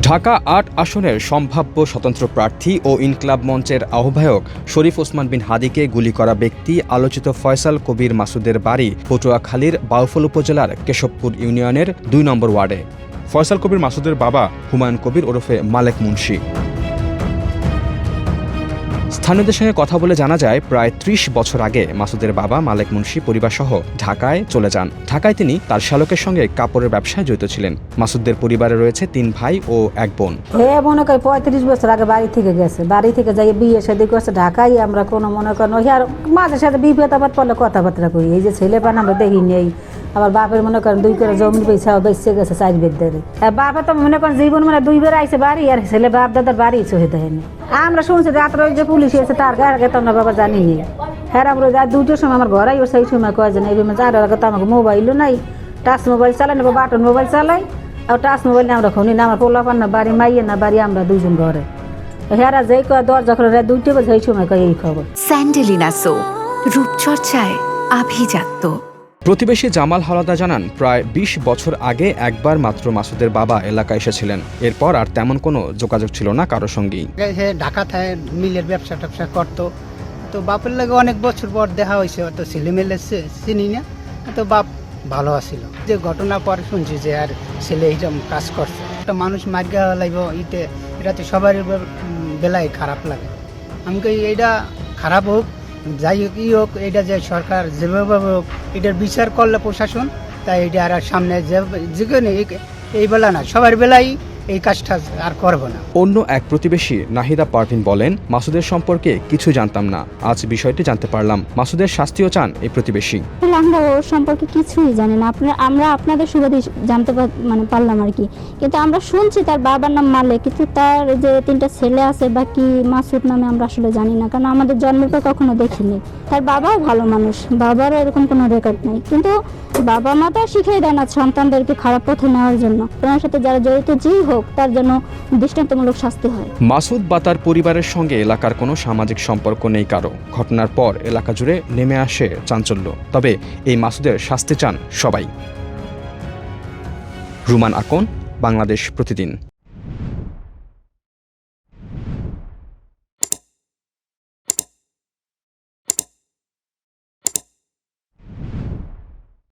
ঢাকা ৮ আসনের সম্ভাব্য স্বতন্ত্র প্রার্থী ও ইনকিলাব মঞ্চের আহ্বায়ক শরীফ ওসমান বিন হাদীকে গুলি করা ব্যক্তি আলোচিত ফয়সাল কবির মাসুদের বাড়ি পটুয়াখালীর বাউফল উপজেলার কেশবপুর ইউনিয়নের ২ নম্বর ওয়ার্ডে। ফয়সাল কবির মাসুদের বাবা হুমায়ুন কবির ওরফে মালেক মুন্সি। স্থানীয়দের সঙ্গে কথা বলে জানা যায়, প্রায় ৩০ বছর আগে মাসুদের বাবা মালেক মুন্সি পরিবারসহ ঢাকায় চলে যান। ঢাকায় তিনি তার শ্যালকের সঙ্গে কাপড়ের ব্যবসায় জড়িত ছিলেন। মাসুদদের পরিবারে রয়েছে ৩ ভাই ও ১ বোন। মনে করি ৩৫ বছর আগে বাড়ি থেকে গেছে, বাড়ি থেকে যাই বিয়ে শাদী করছে ঢাকায়। আমরা কোনো মনে করেন আর মাঝে সাথে বিপদ আপদ পড়লে কথাবার্তা করি। এই যে ছেলে পান আমরা দেখি নেই, আবার বাপের মনে করেন 2 করে জমি পয়সা বেঁচে গেছে 4 বেদ। বাপে তো মনে করেন জীবন মানে 2 বার আইসে বাড়ি, আর ছেলে বাপ দাদার বাড়ি চলে দেয়নি। আমরা শুনছি রাত্রে ওই যে পুলিশ এসে তার আগে তো আমরা বাবা জানি নি। হ্যাঁ আমরা 2টার সময় আমার ঘর আইও, সেই সময় কয় যেন এই যার আগে তো আমাকে মোবাইলও নাই, টাচ মোবাইল চালাই না, বাটন মোবাইল চালাই। আর টাচ মোবাইল না আমরা খুনি না, আমার পোলাপান না বাড়ি, মাইয়ে না বাড়ি, আমরা 2 জন ঘরে। হেরা যেই কয় দরজা করে 2টা বাজে, সেই সময় কয় এই খবর। স্যান্ডেলিনা সো, রূপচর্চায় আভিজাত্য। প্রতিবেশী জামাল হাওলাদার জানান, প্রায় ২০ বছর আগে একবার মাত্র মাসুদের বাবা এলাকায় এসেছিলেন। এরপর আর তেমন কোনো যোগাযোগ ছিল না কারো সঙ্গেই। ঢাকাতে মিলের ব্যবসা ট্যাবসা করতো, তো বাপের লাগে অনেক বছর পর দেখা হয়েছে, তো ছেলে মেলে চিনি না, তো বাপ ভালো আছিল। যে ঘটনা পরে শুনছি যে আর ছেলে এইরকম কাজ করছে, একটা মানুষ মার্গা লাগবে এটাতে সবার বেলায় খারাপ লাগে। আমি কই এইটা খারাপ হোক, যাই হোক ই হোক, এটা যে সরকার যেভাবে হোক এটার বিচার করলে প্রশাসন, তাই এটা আর সামনে যেখানে এই বেলা না, সবার বেলায় এই কাজটা আর করবো না। অন্য এক প্রতিবেশী নাহিদা পারভিন বলেন, মাসুদের সম্পর্কে কিছু জানতাম না, আজ বিষয়টি জানতে পারলাম। মাসুদের শাস্তিও চান এই প্রতিবেশী। আমরা ওর সম্পর্কে কিছুই জানি না, আমরা আপনাদের সুবাদে জানতে পারলাম আর কি। কিন্তু আমরা শুনছি তার বাবার নাম মালেক, কিন্তু তার যে 3টা ছেলে আছে বা কি মাসুদ নামে আমরা আসলে জানি না, কারণ আমাদের জন্মের পর কখনো দেখিনি। তার বাবাও ভালো মানুষ, বাবারও এরকম কোনো রেকর্ড নেই, কিন্তু বাবা মা তো শিখিয়ে দেয় না সন্তানদেরকে খারাপ পথে নেওয়ার জন্য। ওনার সাথে যারা জড়িত যেই হোক, তার জন্য দৃষ্টান্তমূলক শাস্তি হয়। মাসুদ বা তার পরিবারের সঙ্গে এলাকার কোনো সামাজিক সম্পর্ক নেই কারো। ঘটনার পর এলাকা জুড়ে নেমে আসে চাঞ্চল্য। তবে এই মাসুদের শাস্তি চান সবাই। রুমান আকন, বাংলাদেশ প্রতিদিন।